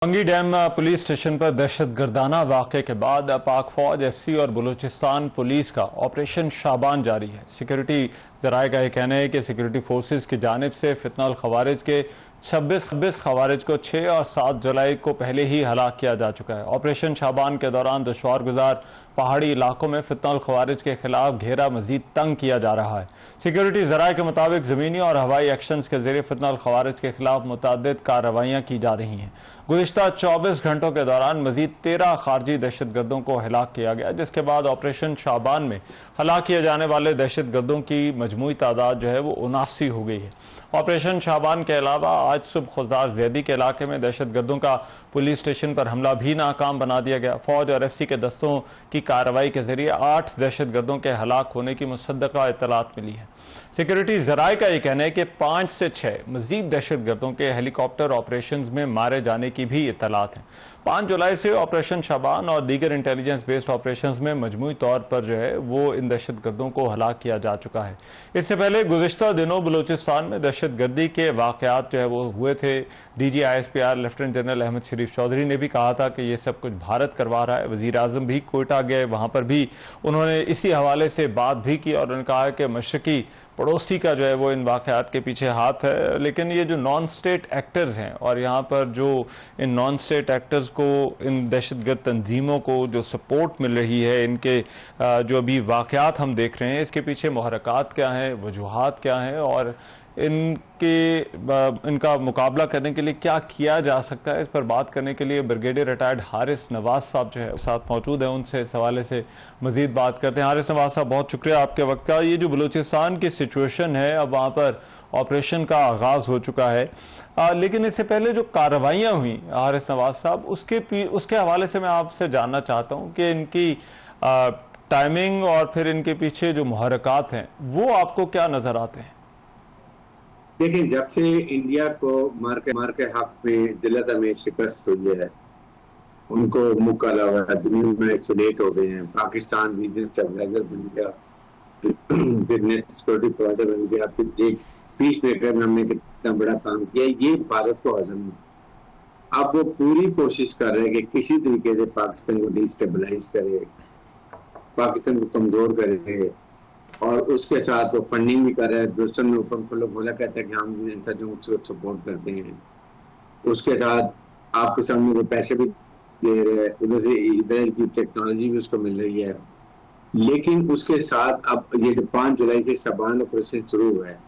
बंगी dam police station पर दहशतगर्दाना वाक़े के बाद पाक फौज, एफसी और बलूचिस्तान पुलिस का ऑपरेशन शाबान जारी है। सिक्योरिटी जराये का यह कहना है कि सिक्योरिटी फोर्सेस की जानिब से फितनल खवारिज के 26 खवारिज को 6 और 7 जुलाई को पहले ही हलाक किया जा चुका है। ऑपरेशन शाबान के दौरान दुश्वार गुजार पहाड़ी इलाकों में फितनल खवारिज के खिलाफ घेरा मजीद तंग किया जा रहा है। सिक्योरिटी जराये के मुताबिक ज़मीनी और हवाई एक्शन के जरिए फितनल खवारिज के खिलाफ मुतअद्दिद कार्रवाइयाँ की जा रही हैं। गुज़िश्ता 24 घंटों के दौरान मजीद 13 खारजी दहशतगर्दों को हलाक किया गया, जिसके बाद ऑपरेशन शाबान में हलाक किए जाने वाले दहशतगर्दों की मजमूई तादाद जो है वो 79 हो गई है। ऑपरेशन शाबान के अलावा आज सुबह खुजदार जैदी के इलाके में दहशतगर्दों का पुलिस स्टेशन पर हमला भी नाकाम बना दिया गया। फौज और एफसी के दस्तों की कार्रवाई के जरिए 8 दहशतगर्दों के हलाक होने की मुसद्दका इत्तलात मिली है। सिक्योरिटी जराये का यह कहना है कि 5 से 6 मजीद दहशतगर्दों के हेलीकॉप्टर ऑपरेशन में मारे जाने की भी इत्तलात हैं। 5 जुलाई से ऑपरेशन शाबान और दीगर इंटेलिजेंस बेस्ड ऑपरेशन में मजमूई तौर पर जो है वो इन दहशतगर्दों को हलाक किया जा चुका है। इससे पहले गुज़िश्ता दिनों बलूचिस्तान में दहशतगर्दी के वाक़यात जो है वो हुए थे। DGISPR लेफ्टिनेंट जनरल अहमद शरीफ चौधरी ने भी कहा था कि ये सब कुछ भारत करवा रहा है। वज़ीर आज़म भी कोयटा गए, वहाँ पर भी उन्होंने इसी हवाले से बात भी की और उन्होंने कहा कि मशरकी पड़ोसी का जो है वो इन वाक़यात के पीछे हाथ है। लेकिन ये जो नॉन स्टेट एक्टर्स हैं और यहाँ पर जो इन नॉन स्टेट एक्टर्स को, इन दहशतगर्द तंजीमों को जो सपोर्ट मिल रही है, इनके जो अभी वाक़यात हम देख रहे हैं, इसके पीछे मुहर्रकात क्या हैं, वजूहात क्या हैं और इनका मुकाबला करने के लिए क्या किया जा सकता है, इस पर बात करने के लिए ब्रिगेडियर रिटायर्ड हारिस नवाज साहब जो है साथ मौजूद हैं। उनसे इस हवाले से मजीद बात करते हैं। हारिस नवाज साहब, बहुत शुक्रिया आपके वक्त का। ये जो बलूचिस्तान की सिचुएशन है, अब वहाँ पर ऑपरेशन का आगाज़ हो चुका है, लेकिन इससे पहले जो कार्रवाइयाँ हुई हारिस नवाज साहब, उसके हवाले से मैं आपसे जानना चाहता हूँ कि इनकी टाइमिंग और फिर इनके पीछे जो मुहर्रकात हैं वो आपको क्या नज़र आते हैं? देखिए, जब से इंडिया को मार के हक में जिलता में शिकस्त हुई है, उनको मुंह काला हुआ है, दुनिया में आइसोलेट हो गए हैं, पाकिस्तान रीजन स्टेबलाइजर बन गया, फिर नेट सिक्योरिटी प्रोवाइडर बन गया, फिर एक पीस मेकर हमने कितना बड़ा काम किया, ये भारत को हजम नहीं। अब वो पूरी कोशिश कर रहे हैं कि किसी तरीके से पाकिस्तान को डिस्टेबलाइज करे, पाकिस्तान को कमजोर करे और उसके साथ वो फंडिंग भी कर रहा है। दोस्तों ने ओपन खुला बोला, कहता है कि हम जनता जो उसको सपोर्ट करते हैं, उसके साथ आपके सामने वो पैसे भी दे रहे हैं, उधर से इधर की टेक्नोलॉजी भी उसको मिल रही है। लेकिन उसके साथ अब ये जो 5 जुलाई से शाबान ऑपरेशन शुरू हुआ है,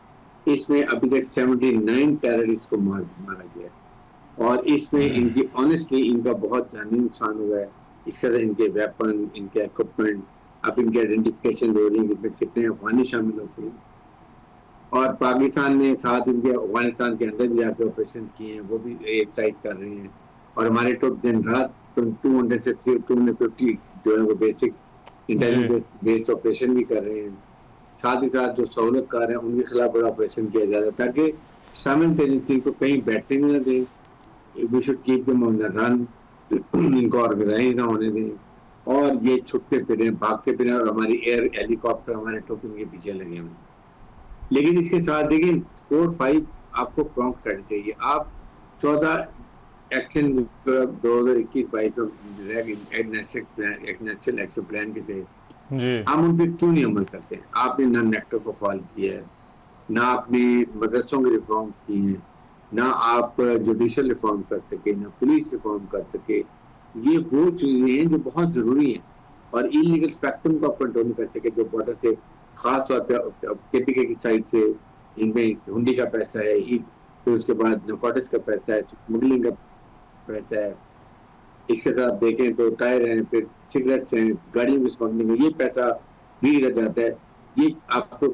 इसमें अभी तक 79 टेररिस्ट को मारा गया और इसमें इनकी ऑनेस्टली इनका बहुत जानी नुकसान हुआ है। इसके साथ इनके वेपन, इनके इक्विपमेंट, अब इनके आइडेंटिफिकेशन हो रही है कि कितने अफगानी शामिल होते हैं और पाकिस्तान ने साथ इनके अफगानिस्तान के अंदर भी जाके ऑपरेशन किए हैं, वो भी एक साइड कर रहे हैं और हमारे तो दिन रात 200 से 250 जो है वो बेसिक इंटेलिजेंस बेस्ड ऑपरेशन भी कर रहे हैं। साथ ही साथ जो सहूलतकार हैं उनके खिलाफ बड़ा ऑपरेशन किया जा रहा है ताकि साइमल्टेनियसली को कहीं बैठने न दें। We should keep them on the run, इनको ऑर्गेनाइज ना होने दें और ये छुपते फिरे, भागते फिरे और हमारी एयर हेलीकॉप्टर हमारे टोकन के पीछे लगे हुए। लेकिन इसके साथ देखिए 4-5 आपको प्रॉन्ग स्ट्रेटजी चाहिए। आप 14 एक्शन 2021-22 एक नेशनल एक्शन प्लान के थे, हम उन पर क्यों नहीं अमल करते? आपने ना नेक्टर को फॉलो किया है, ना आपने मदरसों के रिफॉर्म्स किए हैं, ना आप जुडिशल रिफॉर्म कर सके, ना पुलिस रिफॉर्म कर सके। ये वो चीजें हैं जो बहुत जरूरी हैं और इलीगल स्पेक्ट्रम को आप कंट्रोल कर सके, जो बॉर्डर से खास तौर पर केपीके की साइड से इनमें हुंडी का पैसा है, फिर उसके बाद नारकोटिक्स का पैसा है, स्मगलिंग का पैसा है। इसके साथ देखें तो टायर हैं, फिर सिगरेट्स हैं, गाड़ियों की स्मगलिंग है, ये पैसा भी रह जाता है। ये आपको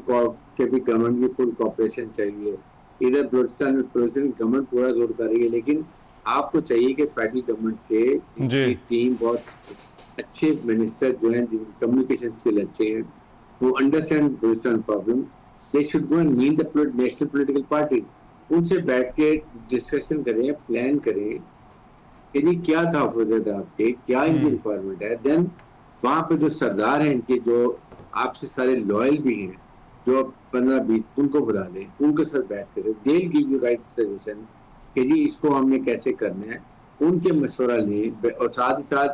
केपी गवर्नमेंट की फुल कॉपरेशन चाहिए। इधर बलूचिस्तान में गवर्नमेंट पूरा जोर कर रही है, लेकिन आपको चाहिए कि फेडरल गवर्नमेंट से टीम बहुत अच्छे मिनिस्टर जो हैं जिनकी कम्युनिकेशन स्किल अच्छे हैं, वो understand Balochistan problem, they should go and meet the national political party, उनसे बैठ के डिस्कशन करें, प्लान करें कि जी क्या तहफ़्फ़ुज़ है आपके, क्या इनकी रिक्वायरमेंट है। देन वहाँ पे जो सरदार हैं इनके, जो आपसे सारे लॉयल भी हैं, जो 15-20 उनको बुला लें, उनके साथ बैठ करें, they will give you right suggestion कि जी इसको हमने कैसे करना है उनके मशवरा लें और साथ ही साथ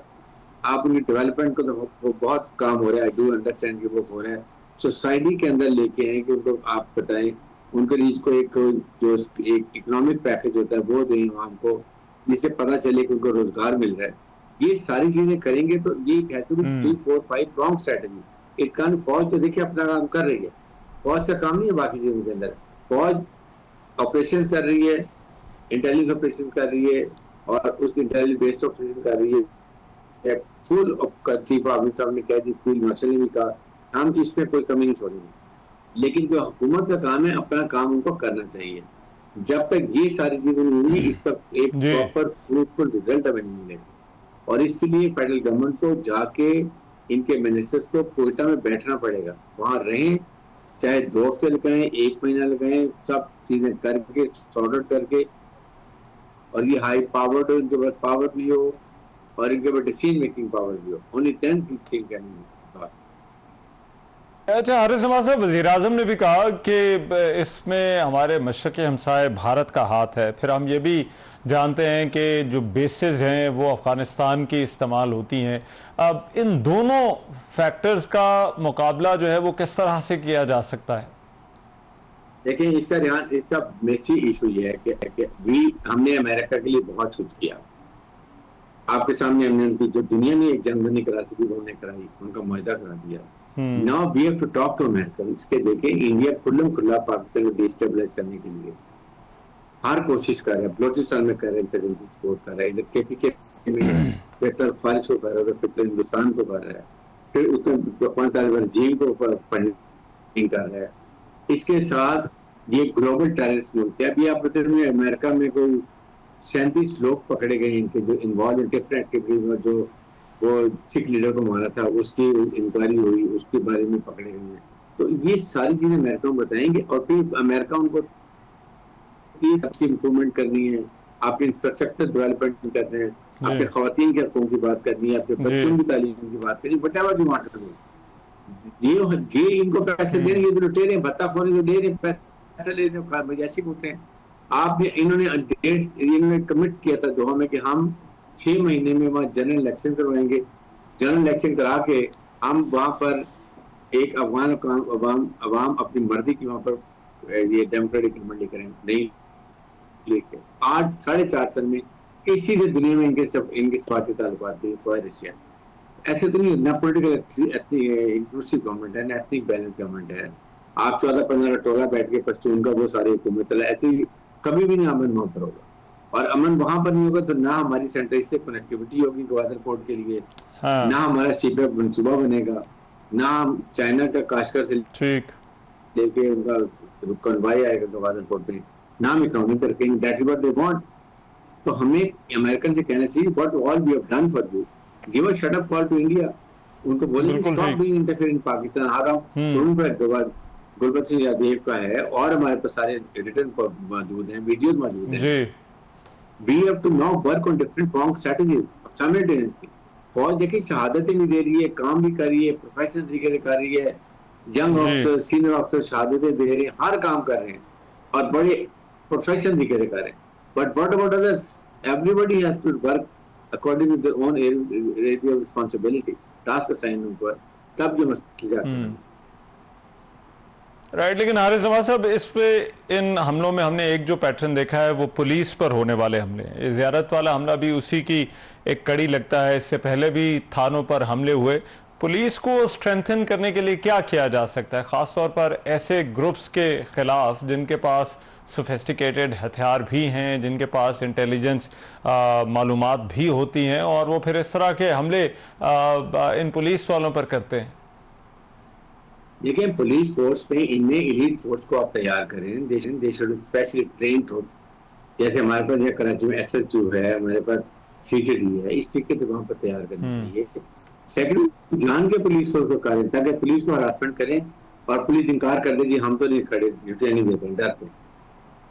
आप उनकी डेवलपमेंट को तो बहुत काम हो रहा है, डू अंडरस्टैंड कि वो हो रहा है, सोसाइटी के अंदर लेके आए कि उनको आप बताएं, उनके लिए को एक जो एक इकोनॉमिक पैकेज होता है वो दें हमको, जिससे पता चले कि उनको रोजगार मिल रहा है। ये सारी चीजें करेंगे तो ये कहते हैं 3, 4, 5 रॉन्ग स्ट्रेटेजी। एक कान फौज तो देखिए अपना काम कर रही है, फौज का काम नहीं है बाकी चीजों के अंदर, फौज ऑपरेशन कर रही है, इंटेलिजेंस ऑपरेशन कर रही है और उस इंटेलिजेंस बेस्ड ऑपरेशन कर रही है। फुल चीफ ऑफिसर साहब ने कह दी, फील्ड मार्शल ने भी कहा, हम इसमें कोई कमी नहीं छोड़ेंगे। लेकिन जो हुकूमत का काम है अपना काम उनको करना चाहिए। जब तक ये सारी चीजें नहीं होंगी इस पर एक प्रॉपर फ्रूटफुल रिजल्ट हमें नहीं मिलेगा। और इसलिए फेडरल गवर्नमेंट को जाके इनके मिनिस्टर्स को कोयटा में बैठना पड़ेगा, वहां रहें, चाहे 2 हफ्ते लगाएं, 1 महीना लगाएं, सब चीजें करके सॉर्ट आउट करके, और ये हाई पावर्ड हो, इनके पास पावर भी हो और इनके पास डिसीजन मेकिंग पावर भी हो, only then think can be. अच्छा हारिस नवाज साहब, वज़ीर आज़म ने भी कहा कि इसमें हमारे मशरक़ी हमसाए भारत का हाथ है। फिर हम ये भी जानते हैं कि जो बेसेस हैं वो अफ़गानिस्तान की इस्तेमाल होती हैं। अब इन दोनों फैक्टर्स का मुकाबला जो है वो किस तरह से किया जा सकता है? देखिए इसका बेसिक इशू ये है कि हमने अमेरिका के लिए बहुत कुछ किया। आपके सामने हमने उनकी जो दुनिया में एक जंग नहीं करा सकी वो उन्होंने कराई, उनका मुआहदा करा दिया। Now we have to talk to America. इसके देखें इंडिया खुल्ला पाकिस्तान को डिस्टेबलाइज करने के लिए हर कोशिश कर रहा है, बलोचिस्तान में कर रहा है, इंसर्जेंसी सपोर्ट कर रहा है, इधर केपीके में फिर खारिज को कर रहा है, फिर हिंदुस्तान को कर रहा है, फिर उत्तर तालिबान जेल को फंडिंग कर रहा है। इसके साथ ये ग्लोबल टेररिस्ट मुल्क है। अभी आप बताते हैं अमेरिका में कोई 37 लोग पकड़े गए इनके जो इन्वॉल्व इन डिफरेंट एक्टिविटीज में, जो वो सिख लीडर को मारा था उसकी इंक्वायरी हुई, उसके बारे में पकड़े गए हैं। तो ये सारी चीजें अमेरिका में बताएंगे और फिर अमेरिका उनको सबकी इम्प्रूवमेंट करनी है, आपके इंफ्रास्ट्रक्चर डेवलपमेंट करने हैं, आपके खवातीन के हकों की बात करनी है, आपके बच्चों की तालीम की बात करनी है, whatever you want to do. ये इनको पैसे दे रहे हैं, ये लुटेरे हैं, भत्ताखोरी जो दे रहे हैं, पैसे ले रहे हैं, मजाशी उठे हैं। आपने इन्होंने कमिट किया था दोहा में कि हम 6 महीने में वहाँ जनरल इलेक्शन करवाएंगे, जनरल इलेक्शन करा के हम वहाँ पर एक अवाम अपनी मर्जी की वहाँ पर ये डेमोक्रेटिक गवर्नमेंट लेकर नहीं लेके 4.5 साल में किसी से दुनिया में इनके सफारती ताल्लुकात थे सिवाय रशिया। ऐसे तो नहीं, ना पोलिटिकल इंक्लूसिव गवर्नमेंट है, ना एथनिक बैलेंस गवर्नमेंट है। आप 14-15 टोला बैठ के पश्तून का वो सारी हुकूमत चला, ऐसे कभी भी नहीं अमन वहां पर होगा। और अमन वहां पर नहीं होगा तो ना हमारी सेंट्रल से कनेक्टिविटी होगी ग्वादर पोर्ट के लिए, ना हमारा सीपीएफ मंसूबा बनेगा, ना हम चाइना का काशगर से लेके उनका कन्वाई आएगा ग्वादर पोर्ट में, ना हम इकोनॉमी तरक्की। That is what they want. तो हमें अमेरिकन से कहना चाहिए what all we have done for you, give a shut up call to India. उनको बोले stop doing interfere in Pakistan. आ रहा हूं गुलबत सिंह यादव का है और हमारे पास सारे रिटर्न मौजूद हैं, वीडियोस मौजूद हैं। We have to now work on different prong strategy simultaneously. फौज देखिए शहादतें भी दे रही है, काम भी कर रही है, प्रोफेशनल तरीके से कर रही है, यंग ऑफिसर सीनियर ऑफिसर शहादतें दे रहे हैं, हर काम कर रहे हैं और बड़े प्रोफेशनल तरीके से कर रहे हैं। But what about others? Everybody has to work according to their own area of responsibility, task assign उन पर, तब ये मसले जाते हैं। राइट लेकिन हारिस नवाज साहब, इस पे इन हमलों में हमने एक जो पैटर्न देखा है वो पुलिस पर होने वाले हमले, ज़ियारत वाला हमला भी उसी की एक कड़ी लगता है। इससे पहले भी थानों पर हमले हुए। पुलिस को स्ट्रेंथन करने के लिए क्या किया जा सकता है, खासतौर पर ऐसे ग्रुप्स के खिलाफ जिनके पास सोफिस्टिकेटेड हथियार भी हैं, जिनके पास इंटेलिजेंस मालूमात भी होती हैं और वो फिर इस तरह के हमले इन पुलिस वालों पर करते हैं? देखिए पुलिस फोर्स में इनमें एलीट फोर्स को आप तैयार करें, दे शुड स्पेशली ट्रेन्ड हो। जैसे हमारे पास कराची में एसएचओ है, हमारे पास सीटीडी है, इस तरीके से वहां पर तैयार करनी चाहिए। सेकंड, जान के पुलिस फोर्स को करें ताकि पुलिस को हरासमेंट करें और पुलिस इनकार कर दे जी हम तो नहीं खड़े, ड्यूटी नहीं देते, डरते।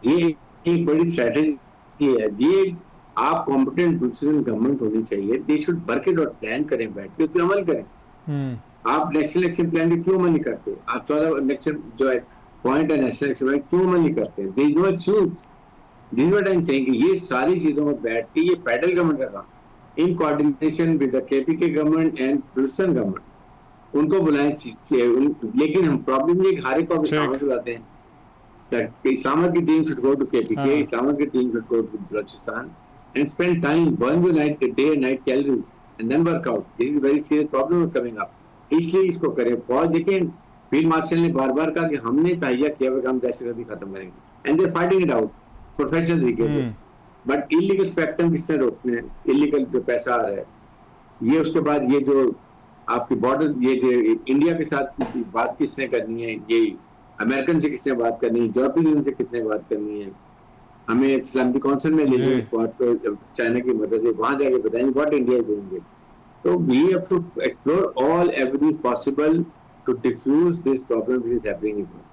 ये एक बड़ी स्ट्रेटेजी है। ये आप कॉम्पिटेंट गवर्नमेंट होनी चाहिए, दे शुड वर्क इट और प्लान करें, बैठ के उस पर अमल करें। आप नेशनल इलेक्शन प्लान के क्यों अमल नहीं करते? आप 14 इलेक्शन जो है पॉइंट है नेशनल इलेक्शन प्लान क्यों अमल नहीं करते? There is no excuse. This what I am saying कि ये सारी चीजों में बैठ के ये फेडरल गवर्नमेंट का काम in coordination with the KPK government and Balochistan government उनको बुलाएं। लेकिन हम प्रॉब्लम ये हारे को इस्लामाबाद बुलाते हैं। Islamic team should go to KPK, Islamic team should go to Balochistan and spend time, burn your night, day and night calories and then work out. This is a very serious problem coming up. इसलिए इसको करें। फौज देखें, field marshal ने बार बार कहा कि हमने तहैया किया हुआ काम दहशतगर्दी खत्म करेंगे and they fighting it out professional तरीके से। बट इलीगल स्पेक्ट्रम किसने रोकने हैं? इलीगल जो पैसा आ रहा है ये, उसके बाद ये जो आपकी बॉर्डर, ये जो इंडिया के साथ बात किसने करनी है, ये अमेरिकन से किसने बात करनी है, यूरोपियन यूनियन से किसने बात करनी है, हमें इस्लामिक काउंसिल में लेने की बात को चाइना की मदद से वहां जाके बताएंगे व्हाट इंडिया इज डूइंग। तो we have to explore all avenues possible to diffuse this problem which is happening in